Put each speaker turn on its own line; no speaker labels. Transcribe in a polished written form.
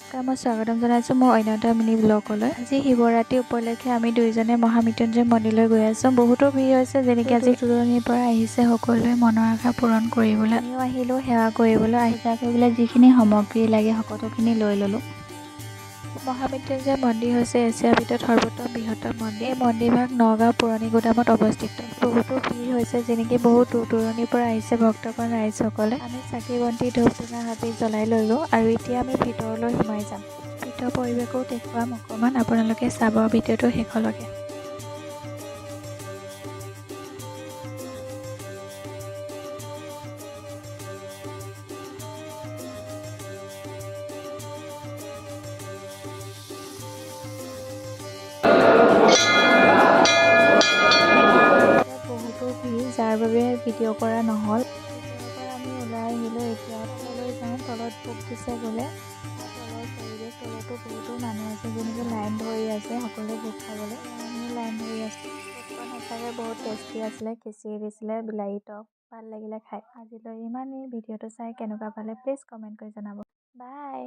মই স্বাগতম জনাইছোঁ মোৰ অন্য এটা মিনি ব্লগলৈ। আজি শিৱৰাত্ৰি উপলক্ষে আমি দুইজনে মহামৃত্যুঞ্জয় মন্দিৰলৈ গৈ আছোঁ। বহুতো ভিৰ হৈছে, যেনেকৈ আজি দূৰণিৰ পৰা আহিছে সকলোৱে মনৰ আশা পূৰণ কৰিবলৈ। আমিও আহিলোঁ সেৱা কৰিবলৈ, পূজা কৰিবলৈ যিখিনি সামগ্ৰী লাগে সকলোখিনি লৈ ল'লোঁ। মহামৃত্যুঞ্জয় মন্দিৰ হৈছে এছিয়াৰ ভিতৰত সৰ্বোত্তম বৃহত্তম মন্দিৰ। এই মন্দিৰভাগ নগাঁও পুৰণি গুদামত অৱস্থিত। বহুতো ভিৰ হৈছে, যেনেকৈ বহুত দূৰ দূৰণিৰ পৰা আহিছে ভক্তগণ ৰাইজসকলে। আমি চাকি বন্তি ধূপ ধূনা আদি জ্বলাই ল'লোঁ আৰু এতিয়া আমি ভিতৰলৈ সোমাই যাম। ভিতৰ পৰিৱেশো দেখুৱাম অকণমান, আপোনালোকে চাব ভিডিঅ'টো শেষলৈকে। বহুতো ভিৰ, যাৰ বাবে ভিডিঅ' কৰা নহ'ল। ভিতৰৰ পৰা আমি ওলাই আহিলোঁ। এতিয়া তললৈ যাওঁ। তলত ভোগ দিছে বোলে। তলৰ পৰিৱেশ, তলতো বহুতো মানুহ আছে, যেনেকৈ লাইন ধৰি আছে সকলোৱে ভোগ খাবলৈ। আমিও লাইন ধৰি আছোঁ। ভোগকণ সঁচাকৈ বহুত টেষ্টি আছিলে। খিচিৰি দিছিলে, বিলাহী টক, ভাল লাগিলে খাই। আজিলৈ ইমানেই। ভিডিঅ'টো চাই কেনেকুৱা পালে প্লিজ কমেণ্ট কৰি জনাব। বাই।